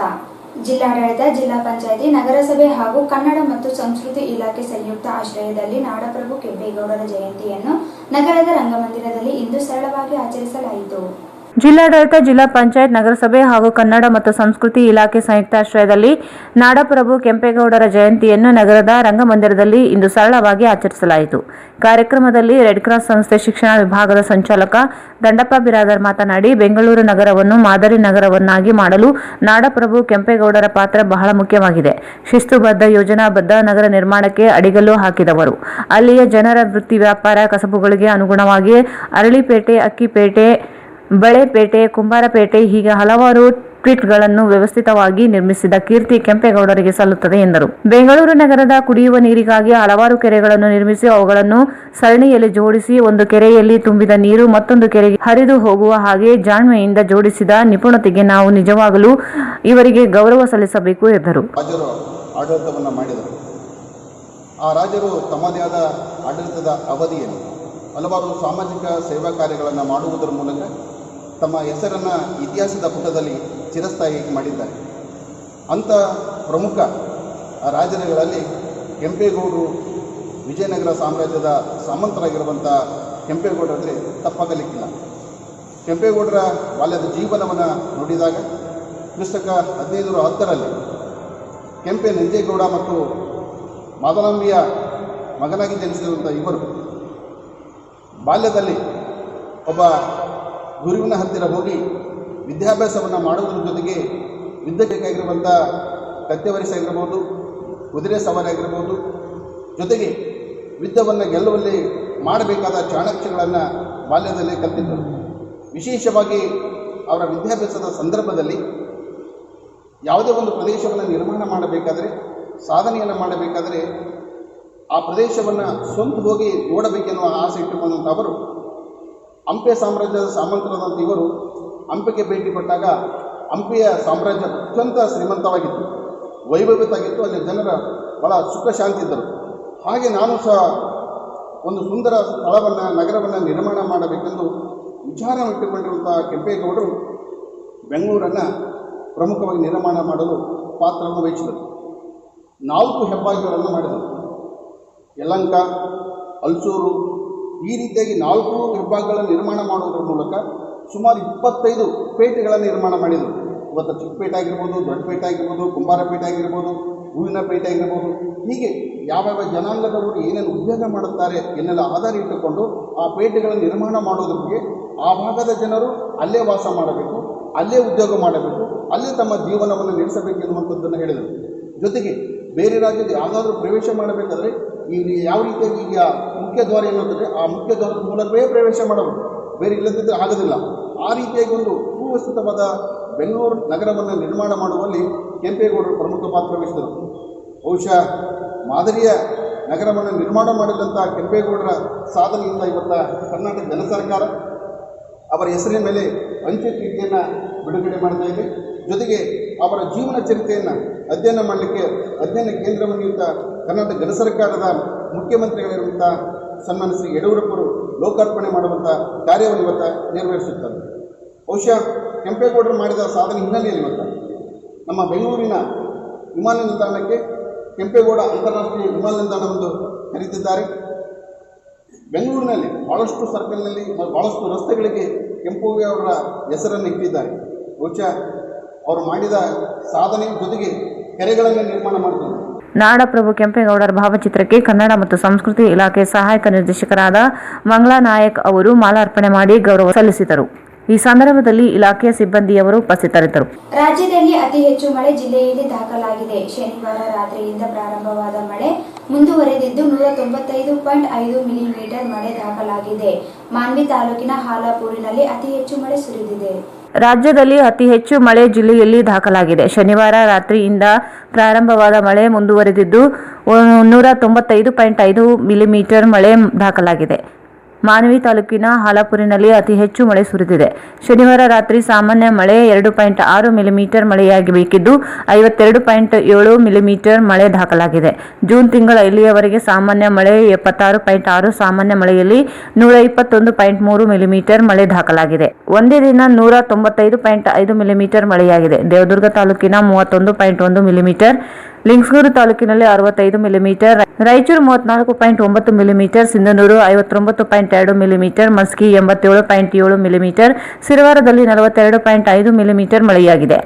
ಜಿಲ್ಲಾಡಳಿತ, ಜಿಲ್ಲಾ ಪಂಚಾಯಿತಿ, ನಗರಸಭೆ ಹಾಗೂ ಕನ್ನಡ ಮತ್ತು ಸಂಸ್ಕೃತಿ ಇಲಾಖೆ ಸಂಯುಕ್ತ ಆಶ್ರಯದಲ್ಲಿ ನಾಡಪ್ರಭು ಕೆಂಪೇಗೌಡರ ಜಯಂತಿಯನ್ನು ನಗರದ ರಂಗಮಂದಿರದಲ್ಲಿ ಇಂದು ಸರಳವಾಗಿ ಆಚರಿಸಲಾಯಿತು. ಜಿಲ್ಲಾಡಳಿತ, ಜಿಲ್ಲಾ ಪಂಚಾಯತ್, ನಗರಸಭೆ ಹಾಗೂ ಕನ್ನಡ ಮತ್ತು ಸಂಸ್ಕೃತಿ ಇಲಾಖೆ ಸಂಯುಕ್ತಾಶ್ರಯದಲ್ಲಿ ನಾಡಪ್ರಭು ಕೆಂಪೇಗೌಡರ ಜಯಂತಿಯನ್ನು ನಗರದ ರಂಗಮಂದಿರದಲ್ಲಿ ಇಂದು ಸರಳವಾಗಿ ಆಚರಿಸಲಾಯಿತು. ಕಾರ್ಯಕ್ರಮದಲ್ಲಿ ರೆಡ್ ಕ್ರಾಸ್ ಸಂಸ್ಥೆ ಶಿಕ್ಷಣ ವಿಭಾಗದ ಸಂಚಾಲಕ ದಂಡಪ್ಪ ಬಿರಾದರ್ ಮಾತನಾಡಿ, ಬೆಂಗಳೂರು ನಗರವನ್ನು ಮಾದರಿ ನಗರವನ್ನಾಗಿ ಮಾಡಲು ನಾಡಪ್ರಭು ಕೆಂಪೇಗೌಡರ ಪಾತ್ರ ಬಹಳ ಮುಖ್ಯವಾಗಿದೆ. ಶಿಸ್ತುಬದ್ಧ, ಯೋಜನಾಬದ್ಧ ನಗರ ನಿರ್ಮಾಣಕ್ಕೆ ಅಡಿಗಲ್ಲು ಹಾಕಿದವರು. ಅಲ್ಲಿಯ ಜನರ ವೃತ್ತಿ, ವ್ಯಾಪಾರ, ಕಸಬುಗಳಿಗೆ ಅನುಗುಣವಾಗಿ ಅರಳಿಪೇಟೆ, ಅಕ್ಕಿಪೇಟೆ, ಬಳೆಪೇಟೆ, ಕುಂಬಾರಪೇಟೆ ಹೀಗೆ ಹಲವಾರು ಪಿಟ್ಗಳನ್ನು ವ್ಯವಸ್ಥಿತವಾಗಿ ನಿರ್ಮಿಸಿದ ಕೀರ್ತಿ ಕೆಂಪೇಗೌಡರಿಗೆ ಸಲ್ಲುತ್ತದೆ ಎಂದರು. ಬೆಂಗಳೂರು ನಗರದ ಕುಡಿಯುವ ನೀರಿಗಾಗಿ ಹಲವಾರು ಕೆರೆಗಳನ್ನು ನಿರ್ಮಿಸಿ ಅವುಗಳನ್ನು ಸರಣಿಯಲ್ಲಿ ಜೋಡಿಸಿ ಒಂದು ಕೆರೆಯಲ್ಲಿ ತುಂಬಿದ ನೀರು ಮತ್ತೊಂದು ಕೆರೆಗೆ ಹರಿದು ಹೋಗುವ ಹಾಗೆ ಜಾಣ್ಮೆಯಿಂದ ಜೋಡಿಸಿದ ನಿಪುಣತೆಗೆ ನಾವು ನಿಜವಾಗಲೂ ಇವರಿಗೆ ಗೌರವ ಸಲ್ಲಿಸಬೇಕು ಎಂದರು. ರಾಜರು ಆಡಳಿತವನ್ನು ಮಾಡಿದರು. ಆ ರಾಜರು ತಮ್ಮದೇ ಆದ ಆಡಳಿತದ ಅವಧಿಯಲ್ಲಿ ಹಲವಾರು ಸಾಮಾಜಿಕ ಸೇವಾ ಕಾರ್ಯಗಳನ್ನು ಮಾಡುವುದರ ಮೂಲಕ ತಮ್ಮ ಹೆಸರನ್ನು ಇತಿಹಾಸದ ಪುಟದಲ್ಲಿ ಚಿರಸ್ಥಾಯಿ ಮಾಡಿದ್ದಾರೆ. ಅಂಥ ಪ್ರಮುಖ ರಾಜರುಗಳಲ್ಲಿ ಕೆಂಪೇಗೌಡರು ವಿಜಯನಗರ ಸಾಮ್ರಾಜ್ಯದ ಸಾಮಂತರಾಗಿರುವಂಥ ಕೆಂಪೇಗೌಡರಲ್ಲಿ ತಪ್ಪಾಗಲಿಕ್ಕಿಲ್ಲ. ಕೆಂಪೇಗೌಡರ ಬಾಲ್ಯದ ಜೀವನವನ್ನು ನೋಡಿದಾಗ ಕ್ರಿಸ್ತಕ 1510ರಲ್ಲಿ ಕೆಂಪೆ ನಂಜೇಗೌಡ ಮತ್ತು ಮಾದಲಾಂಬಿಯ ಮಗನಾಗಿ ಜನಿಸಿರುವಂಥ ಇವರು ಬಾಲ್ಯದಲ್ಲಿ ಒಬ್ಬ ಗುರುವಿನ ಹತ್ತಿರ ಹೋಗಿ ವಿದ್ಯಾಭ್ಯಾಸವನ್ನು ಮಾಡುವುದರ ಜೊತೆಗೆ ಯುದ್ಧಕ್ಕಾಗಿರುವಂಥ ಕತ್ತೆವರಿಸ ಆಗಿರ್ಬೋದು, ಕುದುರೆ ಸವಾರಿ ಆಗಿರ್ಬೋದು, ಜೊತೆಗೆ ಯುದ್ಧವನ್ನು ಗೆಲ್ಲುವಲ್ಲಿ ಮಾಡಬೇಕಾದ ಚಾಣಕ್ಯಗಳನ್ನು ಬಾಲ್ಯದಲ್ಲಿ ಕಲಿತಿದ್ದರು. ವಿಶೇಷವಾಗಿ ಅವರ ವಿದ್ಯಾಭ್ಯಾಸದ ಸಂದರ್ಭದಲ್ಲಿ ಯಾವುದೇ ಒಂದು ಪ್ರದೇಶವನ್ನು ನಿರ್ಮಾಣ ಮಾಡಬೇಕಾದರೆ, ಸಾಧನೆಯನ್ನು ಮಾಡಬೇಕಾದರೆ ಆ ಪ್ರದೇಶವನ್ನು ಸ್ವಂತ ಹೋಗಿ ನೋಡಬೇಕೆನ್ನುವ ಆಸೆ ಇಟ್ಟುಕೊಂಡಂಥ ಅವರು ಹಂಪೆ ಸಾಮ್ರಾಜ್ಯದ ಸಾಮಂತರಾದಂಥ ಇವರು ಹಂಪೆಗೆ ಭೇಟಿ ಕೊಟ್ಟಾಗ ಹಂಪೆಯ ಸಾಮ್ರಾಜ್ಯ ಅತ್ಯಂತ ಶ್ರೀಮಂತವಾಗಿತ್ತು, ವೈಭವಿತಾಗಿತ್ತು. ಅಲ್ಲಿ ಜನರ ಬಹಳ ಸುಖ ಶಾಂತಿ ಇದ್ದರು. ಹಾಗೆ ನಾನು ಸಹ ಒಂದು ಸುಂದರ ಸ್ಥಳವನ್ನು, ನಗರವನ್ನು ನಿರ್ಮಾಣ ಮಾಡಬೇಕೆಂದು ವಿಚಾರ ಇಟ್ಟುಕೊಂಡಿರುವಂಥ ಕೆಂಪೇಗೌಡರು ಬೆಂಗಳೂರನ್ನು ಪ್ರಮುಖವಾಗಿ ನಿರ್ಮಾಣ ಮಾಡಲು ಪಾತ್ರವನ್ನು ವಹಿಸಿದರು. 4 ಹೆಬ್ಬಾಗಿಲುಗಳನ್ನು ಮಾಡಿದರು. ಯಲಹಂಕ, ಹಲಸೂರು, ಈ ರೀತಿಯಾಗಿ 4 ಹೆಬ್ಬಾಗಿಲುಗಳನ್ನು ನಿರ್ಮಾಣ ಮಾಡುವುದರ ಮೂಲಕ ಸುಮಾರು 25 ಪೇಟೆಗಳನ್ನು ನಿರ್ಮಾಣ ಮಾಡಿದರು. ಇವತ್ತು ಚಿಕ್ಕಪೇಟೆ ಆಗಿರ್ಬೋದು, ದೊಡ್ಡಪೇಟೆ ಆಗಿರ್ಬೋದು, ಕುಂಬಾರಪೇಟೆ ಆಗಿರ್ಬೋದು, ಹೂವಿನ ಪೇಟೆ ಆಗಿರ್ಬೋದು, ಹೀಗೆ ಯಾವ್ಯಾವ ಜನಾಂಗದವರು ಏನೇನು ಉದ್ಯೋಗ ಮಾಡುತ್ತಾರೆ ಎನ್ನೆಲ್ಲ ಆಧಾರ ಇಟ್ಟುಕೊಂಡು ಆ ಪೇಟೆಗಳನ್ನು ನಿರ್ಮಾಣ ಮಾಡೋದಕ್ಕೆ ಆ ಭಾಗದ ಜನರು ಅಲ್ಲೇ ವಾಸ ಮಾಡಬೇಕು, ಅಲ್ಲೇ ಉದ್ಯೋಗ ಮಾಡಬೇಕು, ಅಲ್ಲೇ ತಮ್ಮ ಜೀವನವನ್ನು ನಡೆಸಬೇಕು ಎನ್ನುವಂಥದ್ದನ್ನು ಹೇಳಿದರು. ಜೊತೆಗೆ ಬೇರೆ ರಾಜ್ಯದ ಯಾವುದಾದ್ರೂ ಪ್ರವೇಶ ಮಾಡಬೇಕಾದ್ರೆ ಈಗ ಯಾವ ರೀತಿಯಾಗಿ ಈಗ ಮುಖ್ಯ ದ್ವಾರ ಎನ್ನುತ್ತದೆ, ಆ ಮುಖ್ಯ ದ್ವಾರದ ಮೂಲಕವೇ ಪ್ರವೇಶ ಮಾಡಬೇಕು, ಬೇರೆ ಇಲ್ಲದಿದ್ದರೆ ಆಗೋದಿಲ್ಲ. ಆ ರೀತಿಯಾಗಿ ಒಂದು ಸುವ್ಯವಸ್ಥಿತವಾದ ಬೆಂಗಳೂರು ನಗರವನ್ನು ನಿರ್ಮಾಣ ಮಾಡುವಲ್ಲಿ ಕೆಂಪೇಗೌಡರು ಪ್ರಮುಖ ಪಾತ್ರ ವಹಿಸಿದರು. ಬಹುಶಃ ಮಾದರಿಯ ನಗರವನ್ನು ನಿರ್ಮಾಣ ಮಾಡಿದಂಥ ಕೆಂಪೇಗೌಡರ ಸಾಧನೆಯಿಂದ ಇವತ್ತು ಕರ್ನಾಟಕ ಜನ ಸರ್ಕಾರ ಅವರ ಹೆಸರಿನ ಮೇಲೆ ಅಂಚೆ ಚೀಟಿಯನ್ನು ಬಿಡುಗಡೆ ಮಾಡ್ತಾ ಇದೆ. ಜೊತೆಗೆ ಅವರ ಜೀವನ ಚರಿತ್ರೆಯನ್ನು ಅಧ್ಯಯನ ಮಾಡಲಿಕ್ಕೆ ಅಧ್ಯಯನ ಕೇಂದ್ರವನ್ನು ಇವತ್ತ ಕರ್ನಾಟಕ ಜನ ಸರ್ಕಾರದ ಮುಖ್ಯಮಂತ್ರಿಗಳಿರುವಂಥ ಸನ್ಮಾನ್ಯ ಶ್ರೀ ಯಡಿಯೂರಪ್ಪರು ಲೋಕಾರ್ಪಣೆ ಮಾಡುವಂಥ ಕಾರ್ಯವನ್ನು ಇವತ್ತು ನೆರವೇರಿಸುತ್ತಾರೆ. ಬಹುಶಃ ಕೆಂಪೇಗೌಡರು ಮಾಡಿದ ಸಾಧನೆ ಹಿನ್ನೆಲೆಯಲ್ಲಿ ಇವತ್ತು ನಮ್ಮ ಬೆಂಗಳೂರಿನ ವಿಮಾನ ನಿಲ್ದಾಣಕ್ಕೆ ಕೆಂಪೇಗೌಡ ಅಂತಾರಾಷ್ಟ್ರೀಯ ವಿಮಾನ ನಿಲ್ದಾಣವೆಂದು ಕರೀತಿದ್ದಾರೆ. ಬೆಂಗಳೂರಿನಲ್ಲಿ ಭಾಳಷ್ಟು ಸರ್ಕಲ್ನಲ್ಲಿ ಭಾಳಷ್ಟು ರಸ್ತೆಗಳಿಗೆ ಕೆಂಪೇಗೌಡರ ಹೆಸರನ್ನು ಇಟ್ಟಿದ್ದಾರೆ. ಬಹುಶಃ ಅವರು ಮಾಡಿದ ಸಾಧನೆ ಜೊತೆಗೆ ಕೆರೆಗಳನ್ನು ನಿರ್ಮಾಣ ಮಾಡಿದ್ದಾರೆ. ನಾಡಪ್ರಭು ಕೆಂಪೇಗೌಡರ ಭಾವಚಿತ್ರಕ್ಕೆ ಕನ್ನಡ ಮತ್ತು ಸಂಸ್ಕೃತಿ ಇಲಾಖೆ ಸಹಾಯಕ ನಿರ್ದೇಶಕರಾದ ಮಂಗಳಾ ನಾಯಕ್ ಅವರು ಮಾಲಾರ್ಪಣೆ ಮಾಡಿ ಗೌರವ ಸಲ್ಲಿಸಿದರು. ಈ ಸಂದರ್ಭದಲ್ಲಿ ಇಲಾಖೆಯ ಸಿಬ್ಬಂದಿಯವರು ಉಪಸ್ಥಿತರಿದ್ದರು. ರಾಜ್ಯದಲ್ಲಿ ಅತಿ ಹೆಚ್ಚು ಮಳೆ ಜಿಲ್ಲೆಯಲ್ಲಿ ದಾಖಲಾಗಿದೆ. ಶನಿವಾರ ರಾತ್ರಿಯಿಂದ ಪ್ರಾರಂಭವಾದ ಮಳೆ ಮುಂದುವರೆದಿದ್ದು 195.5 ಮಿಲಿಮೀಟರ್ ಮಳೆ ದಾಖಲಾಗಿದೆ. ಮಾನ್ವಿ ತಾಲೂಕಿನ ಹಾಲಾಪುರಿನಲ್ಲಿ ಅತಿ ಹೆಚ್ಚು ಮಳೆ ಸುರಿದಿದೆ. ರಾಜ್ಯದಲ್ಲಿ ಅತಿ ಹೆಚ್ಚು ಮಳೆ ಜಿಲ್ಲೆಯಲ್ಲಿ ದಾಖಲಾಗಿದೆ. ಶನಿವಾರ ರಾತ್ರಿಯಿಂದ ಪ್ರಾರಂಭವಾದ ಮಳೆ ಮುಂದುವರೆದಿದ್ದು 195.5 ಮಿಲಿಮೀಟರ್ ಮಳೆ ದಾಖಲಾಗಿದೆ. ಮಾನ್ವಿ ತಾಲೂಕಿನ ಹಾಲಾಪುರಿನಲ್ಲಿ ಅತಿ ಹೆಚ್ಚು ಮಳೆ ಸುರಿದಿದೆ. ಶನಿವಾರ ರಾತ್ರಿ ಸಾಮಾನ್ಯ ಮಳೆ 2.6 ಮಿಲಿಮೀಟರ್ ಮಳೆಯಾಗಬೇಕಿದ್ದು 52.7 ಮಿಲಿಮೀಟರ್ ಮಳೆ ದಾಖಲಾಗಿದೆ. ಜೂನ್ ತಿಂಗಳ ಇಲ್ಲಿಯವರೆಗೆ ಸಾಮಾನ್ಯ ಮಳೆ 76.6, ಸಾಮಾನ್ಯ ಮಳೆಯಲ್ಲಿ 121.3 ಮಿಲಿಮೀಟರ್ ಮಳೆ ದಾಖಲಾಗಿದೆ. ಒಂದೇ ದಿನ 195.5 ಮಿಲಿಮೀಟರ್ ಮಳೆಯಾಗಿದೆ. ದೇವದುರ್ಗ ತಾಲೂಕಿನ 31.1 ಮಿಲಿಮೀಟರ್, ಲಿಂಗಸಗೂರು ತಾಲೂಕಿನಲ್ಲಿ 65 millimetre, Raichur 34.9 millimetre, Sindhanur 59.2 millimetre, Maski 87.7 millimetre, ಸಿರವಾರದಲ್ಲಿ 42.5 ಮಿಲಿಮೀಟರ್ ಮಳೆಯಾಗಿದೆ.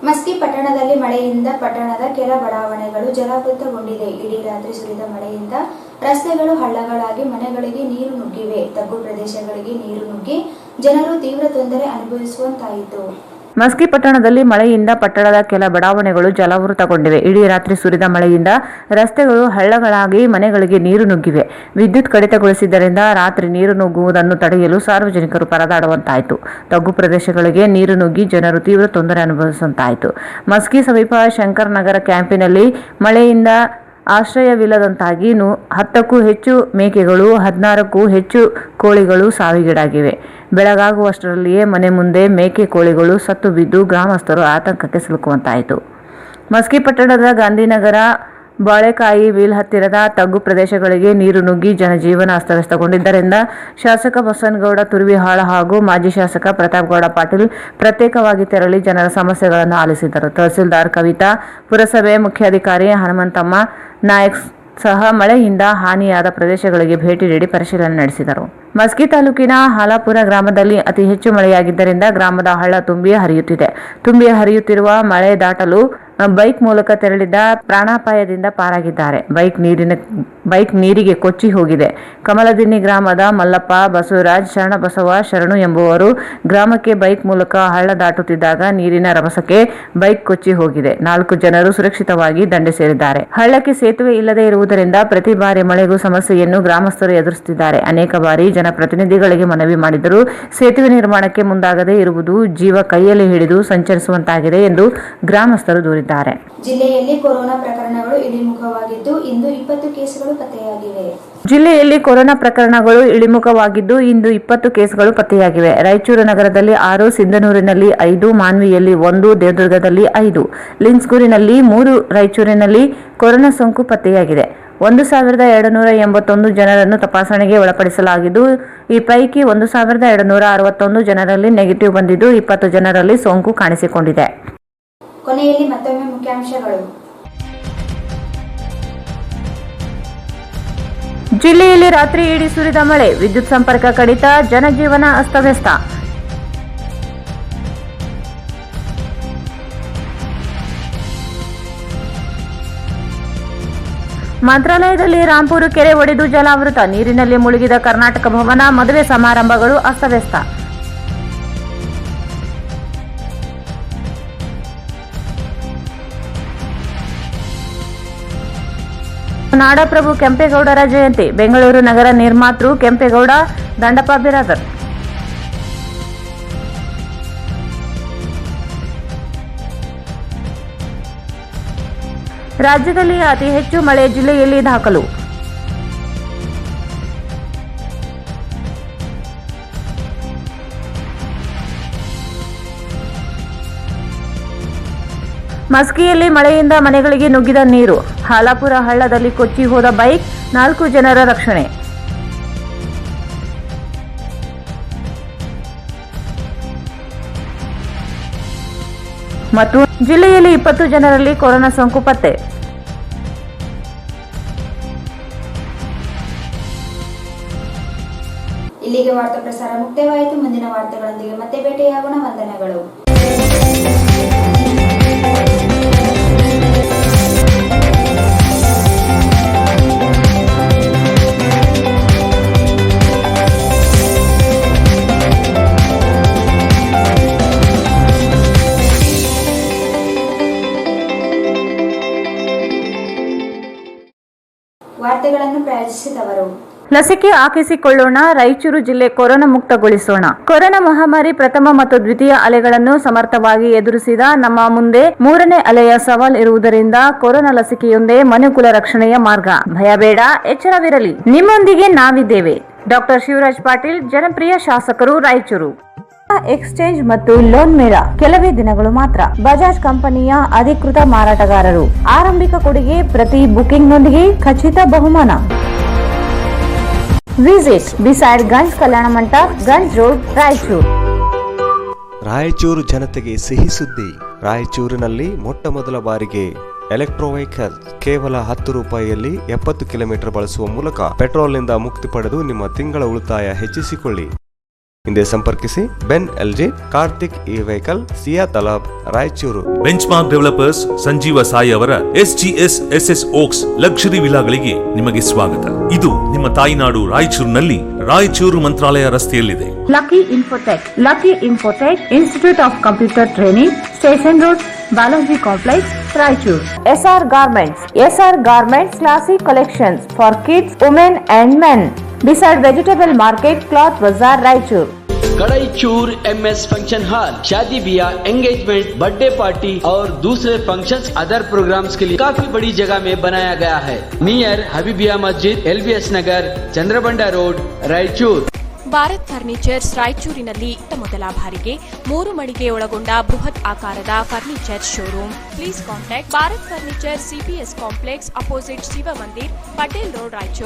ಮಸ್ಕಿ ಪಟ್ಟಣದಲ್ಲಿ ಮಳೆಯಿಂದ ಪಟ್ಟಣದ ಕೆಲ ಬಡಾವಣೆಗಳು ಜಲಾವೃತಗೊಂಡಿದೆ. ಇಡೀ ರಾತ್ರಿ ಸುರಿದ ಮಳೆಯಿಂದ ರಸ್ತೆಗಳು ಹಳ್ಳಗಳಾಗಿ ಮನೆಗಳಿಗೆ ನೀರು ನುಗ್ಗಿವೆ. ತಗ್ಗು ಪ್ರದೇಶಗಳಿಗೆ ನೀರು ನುಗ್ಗಿ ಜನರು ತೀವ್ರ ತೊಂದರೆ ಅನುಭವಿಸುವಂತಾಯಿತು. ಮಸ್ಕಿ ಪಟ್ಟಣದಲ್ಲಿ ಮಳೆಯಿಂದ ಪಟ್ಟಣದ ಕೆಲ ಬಡಾವಣೆಗಳು ಜಲಾವೃತಗೊಂಡಿವೆ. ಇಡೀ ರಾತ್ರಿ ಸುರಿದ ಮಳೆಯಿಂದ ರಸ್ತೆಗಳು ಹಳ್ಳಗಳಾಗಿ ಮನೆಗಳಿಗೆ ನೀರು ನುಗ್ಗಿವೆ. ವಿದ್ಯುತ್ ಕಡಿತಗೊಳಿಸಿದ್ದರಿಂದ ರಾತ್ರಿ ನೀರು ನುಗ್ಗುವುದನ್ನು ತಡೆಯಲು ಸಾರ್ವಜನಿಕರು ಪರದಾಡುವಂತಾಯಿತು. ತಗ್ಗು ಪ್ರದೇಶಗಳಿಗೆ ನೀರು ನುಗ್ಗಿ ಜನರು ತೀವ್ರ ತೊಂದರೆ ಅನುಭವಿಸುವಂತಾಯಿತು. ಮಸ್ಕಿ ಸಮೀಪ ಶಂಕರ್ ನಗರ ಕ್ಯಾಂಪಿನಲ್ಲಿ ಮಳೆಯಿಂದ ಆಶ್ರಯವಿಲ್ಲದಂತಾಗಿ 10ಕ್ಕೂ ಹೆಚ್ಚು ಮೇಕೆಗಳು 16ಕ್ಕೂ ಹೆಚ್ಚು ಕೋಳಿಗಳು ಸಾವಿಗೀಡಾಗಿವೆ. ಬೆಳಗಾಗುವಷ್ಟರಲ್ಲಿಯೇ ಮನೆ ಮುಂದೆ ಮೇಕೆ ಕೋಳಿಗಳು ಸತ್ತು ಬಿದ್ದು ಗ್ರಾಮಸ್ಥರು ಆತಂಕಕ್ಕೆ ಸಿಲುಕುವಂತಾಯಿತು. ಮಸ್ಕಿ ಪಟ್ಟಣದ ಗಾಂಧಿನಗರ ಬಾಳೆಕಾಯಿ ವೀಲ್ ಹತ್ತಿರದ ತಗ್ಗು ಪ್ರದೇಶಗಳಿಗೆ ನೀರು ನುಗ್ಗಿ ಜನಜೀವನ ಅಸ್ತವ್ಯಸ್ತಗೊಂಡಿದ್ದರಿಂದ ಶಾಸಕ ಬಸನಗೌಡ ತುರ್ವಿಹಾಳ ಹಾಗೂ ಮಾಜಿ ಶಾಸಕ ಪ್ರತಾಪಗೌಡ ಪಾಟೀಲ್ ಪ್ರತ್ಯೇಕವಾಗಿ ತೆರಳಿ ಜನರ ಸಮಸ್ಯೆಗಳನ್ನು ಆಲಿಸಿದರು. ತಹಸೀಲ್ದಾರ್ ಕವಿತಾ, ಪುರಸಭೆ ಮುಖ್ಯಾಧಿಕಾರಿ ಹನುಮಂತಮ್ಮ ನಾಯಕ್ ಸಹ ಮಳೆಯಿಂದ ಹಾನಿಯಾದ ಪ್ರದೇಶಗಳಿಗೆ ಭೇಟಿ ನೀಡಿ ಪರಿಶೀಲನೆ ನಡೆಸಿದರು. ಮಸ್ಕಿ ತಾಲೂಕಿನ ಹಾಲಾಪುರ ಗ್ರಾಮದಲ್ಲಿ ಅತಿ ಹೆಚ್ಚು ಮಳೆಯಾಗಿದ್ದರಿಂದ ಗ್ರಾಮದ ಹಳ್ಳ ತುಂಬಿ ಹರಿಯುತ್ತಿರುವ ಮಳೆ ದಾಟಲು ಬೈಕ್ ಮೂಲಕ ತೆರಳಿದ್ದ ಪ್ರಾಣಾಪಾಯದಿಂದ ಪಾರಾಗಿದ್ದಾರೆ. ಬೈಕ್ ನೀರಿಗೆ ಕೊಚ್ಚಿ ಹೋಗಿದೆ. ಕಮಲದಿನ್ನಿ ಗ್ರಾಮದ ಮಲ್ಲಪ್ಪ, ಬಸವರಾಜ್, ಶರಣಬಸವ, ಶರಣು ಎಂಬುವರು ಗ್ರಾಮಕ್ಕೆ ಬೈಕ್ ಮೂಲಕ ಹಳ್ಳ ದಾಟುತ್ತಿದ್ದಾಗ ನೀರಿನ ರಭಸಕ್ಕೆ ಬೈಕ್ ಕೊಚ್ಚಿ ಹೋಗಿದೆ. 4 ಜನರು ಸುರಕ್ಷಿತವಾಗಿ ದಂಡೆ ಸೇರಿದ್ದಾರೆ. ಹಳ್ಳಕ್ಕೆ ಸೇತುವೆ ಇಲ್ಲದೆ ಇರುವುದರಿಂದ ಪ್ರತಿ ಬಾರಿ ಮಳೆಗೂ ಸಮಸ್ಯೆಯನ್ನು ಗ್ರಾಮಸ್ಥರು ಎದುರಿಸುತ್ತಿದ್ದಾರೆ. ಅನೇಕ ಬಾರಿ ಜನಪ್ರತಿನಿಧಿಗಳಿಗೆ ಮನವಿ ಮಾಡಿದರೂ ಸೇತುವೆ ನಿರ್ಮಾಣಕ್ಕೆ ಮುಂದಾಗದೇ ಇರುವುದು ಜೀವ ಕೈಯಲ್ಲಿ ಹಿಡಿದು ಸಂಚರಿಸುವಂತಾಗಿದೆ ಎಂದು ಗ್ರಾಮಸ್ಥರು ದೂರಿದ್ದಾರೆ. ಜಿಲ್ಲೆಯಲ್ಲಿ ಕೊರೋನಾ ಪ್ರಕರಣಗಳು ಇಳಿಮುಖವಾಗಿದ್ದು ಇಂದು 20 ಕೇಸುಗಳು ಪತ್ತೆಯಾಗಿವೆ. ಜಿಲ್ಲೆಯಲ್ಲಿ ಕೊರೋನಾ ಪ್ರಕರಣಗಳು ಇಳಿಮುಖವಾಗಿದ್ದು ಇಂದು 20 ಕೇಸ್ಗಳು ಪತ್ತೆಯಾಗಿವೆ. ರಾಯಚೂರು ನಗರದಲ್ಲಿ 6, ಸಿಂಧನೂರಿನಲ್ಲಿ 5, ಮಾನ್ವಿಯಲ್ಲಿ 1, ದೇವದುರ್ಗದಲ್ಲಿ 5, ಲಿಂಗ್ಸ್ಗೂರಿನಲ್ಲಿ 3, ರಾಯಚೂರಿನಲ್ಲಿ ಕೊರೋನಾ ಸೋಂಕು ಪತ್ತೆಯಾಗಿದೆ. 1281 ಜನರನ್ನು ತಪಾಸಣೆಗೆ ಒಳಪಡಿಸಲಾಗಿದ್ದು ಈ ಪೈಕಿ 1261 ಜನರಲ್ಲಿ ನೆಗೆಟಿವ್ ಬಂದಿದ್ದು 20 ಜನರಲ್ಲಿ ಸೋಂಕು ಕಾಣಿಸಿಕೊಂಡಿದೆ. ಕೊನೆಯಲ್ಲಿ ಮತ್ತೊಮ್ಮೆ ಮುಖ್ಯಾಂಶಗಳು. ಜಿಲ್ಲೆಯಲ್ಲಿ ರಾತ್ರಿ ಇಡೀ ಸುರಿದ ಮಳೆ, ವಿದ್ಯುತ್ ಸಂಪರ್ಕ ಕಡಿತ, ಜನಜೀವನ ಅಸ್ತವ್ಯಸ್ತ. ಮಂತ್ರಾಲಯದಲ್ಲಿ ರಾಂಪುರ ಕೆರೆ ಒಡೆದು ಜಲಾವೃತ, ನೀರಿನಲ್ಲಿ ಮುಳುಗಿದ ಕರ್ನಾಟಕ ಭವನ, ಮದುವೆ ಸಮಾರಂಭಗಳು ಅಸ್ತವ್ಯಸ್ತ. ನಾಡಪ್ರಭು ಕೆಂಪೇಗೌಡರ ಜಯಂತಿ, ಬೆಂಗಳೂರು ನಗರ ನಿರ್ಮಾತೃ ಕೆಂಪೇಗೌಡ ದಂಡಪ್ಪ ಬಿರಾದರ್. ರಾಜ್ಯದಲ್ಲಿ ಅತಿ ಹೆಚ್ಚು ಮಳೆ ಜಿಲ್ಲೆಯಲ್ಲಿ ದಾಖಲು. ಮಸ್ಕಿಯಲ್ಲಿ ಮಳೆಯಿಂದ ಮನೆಗಳಿಗೆ ನುಗ್ಗಿದ ನೀರು, ಹಾಲಾಪುರ ಹಳ್ಳದಲ್ಲಿ ಕೊಚ್ಚಿ ಹೋದ ಬೈಕ್, 4 ಜನರ ರಕ್ಷಣೆ. ಮತ್ತು ಜಿಲ್ಲೆಯಲ್ಲಿ 20 ಜನರಲ್ಲಿ ಕೊರೋನಾ ಸೋಂಕು ಪತ್ತೆ. ಇಲ್ಲಿಗೆ ವಾರ್ತಾ ಪ್ರಸಾರ ಮುಕ್ತಾಯವಾಯಿತು. ಮುಂದಿನ ವಾರ್ತೆಗಳೊಂದಿಗೆ ಮತ್ತೆ ಭೇಟಿಯಾಗೋಣ. ವಂದನೆಗಳು. ವಾರ್ತೆಗಳನ್ನು ಪ್ರಾಯೋಜಿಸಿದವರು ಲಸಿಕೆ ಹಾಕಿಸಿಕೊಳ್ಳೋಣ, ರಾಯಚೂರು ಜಿಲ್ಲೆ ಕೊರೋನಾ ಮುಕ್ತಗೊಳಿಸೋಣ. ಕೊರೋನಾ ಮಹಾಮಾರಿ ಪ್ರಥಮ ಮತ್ತು ದ್ವಿತೀಯ ಅಲೆಗಳನ್ನು ಸಮರ್ಥವಾಗಿ ಎದುರಿಸಿದ ನಮ್ಮ ಮುಂದೆ 3ನೇ ಅಲೆಯ ಸವಾಲ್ ಇರುವುದರಿಂದ ಕೊರೋನಾ ಲಸಿಕೆಯೊಂದೇ ಮನುಕುಲ ರಕ್ಷಣೆಯ ಮಾರ್ಗ. ಭಯ ಬೇಡ, ಎಚ್ಚರವಿರಲಿ. ನಿಮ್ಮೊಂದಿಗೆ ನಾವಿದ್ದೇವೆ. ಡಾಕ್ಟರ್ ಶಿವರಾಜ್ ಪಾಟೀಲ್, ಜನಪ್ರಿಯ ಶಾಸಕರು, ರಾಯಚೂರು. ಎಕ್ಸ್ಚೇಂಜ್ ಮತ್ತು ಲೋನ್ ಮೇಳ ಕೆಲವೇ ದಿನಗಳು ಮಾತ್ರ. ಬಜಾಜ್ ಕಂಪನಿಯ ಅಧಿಕೃತ ಮಾರಾಟಗಾರರು. ಆರಂಭಿಕ ಕೊಡುಗೆ ಪ್ರತಿ ಬುಕಿಂಗ್ನೊಂದಿಗೆ ಖಚಿತ ಬಹುಮಾನ. Visit beside Ganj Kalyana Mantapa, Ganj road, Raichur. Raichur ಜನತೆಗೆ ಸಿಹಿ ಸುದ್ದಿ. ರಾಯಚೂರಿನಲ್ಲಿ ಮೊಟ್ಟಮೊದಲ ಬಾರಿಗೆ ಎಲೆಕ್ಟ್ರೋ ವೆಹಿಕಲ್ ಕೇವಲ 10 ರೂಪಾಯಿಯಲ್ಲಿ 70 ಕಿಲೋಮೀಟರ್ ಬಳಸುವ ಮೂಲಕ ಪೆಟ್ರೋಲ್ನಿಂದ ಮುಕ್ತಿ ಪಡೆದು ನಿಮ್ಮ ತಿಂಗಳ ಉಳಿತಾಯ ಹೆಚ್ಚಿಸಿಕೊಳ್ಳಿ. ಹಿಂದೆ ಸಂಪರ್ಕಿಸಿ Ben LG, Karthik e vehicle, Siya Talab, Raichur. Benchmark developers Sanjeeva Sai ಅವರ SGS SS ಓಕ್ಸ್ ಲಕ್ಸುರಿ ವಿಲಾಗಳಿಗೆ ನಿಮಗೆ ಸ್ವಾಗತ. ಇದು ನಿಮ್ಮ ತಾಯಿನಾಡು ರಾಯಚೂರಿನಲ್ಲಿ ರಾಯಚೂರು ಮಂತ್ರಾಲಯ ರಸ್ತೆಯಲ್ಲಿದೆ. Lucky infotech institute of computer training, station road, Balaji complex, Raichur. SR Garments classic collections for kids, women and men. Beside Vegetable Market, Cloth Bazaar, Raichur. Kadaichur MS function hall शादी ब्याह, एंगेजमेंट, बर्थडे पार्टी और दूसरे फंक्शंस अदर प्रोग्राम्स के लिए काफी बड़ी जगह में बनाया गया है. नियर हबीबिया मस्जिद, LBS नगर, चंद्रबंडा रोड, रायचूर. ಭಾರತ್ ಫರ್ನಿಚರ್ಸ್ ರಾಯಚೂರಿನಲ್ಲಿ ಮೊದಲ ಬಾರಿಗೆ 3 ಮಳಿಗೆ ಒಳಗೊಂಡ ಬೃಹತ್ ಆಕಾರದ furniture showroom. Please contact Bharat furniture CPS complex opposite Shiva Mandir, Patel road, Raichur.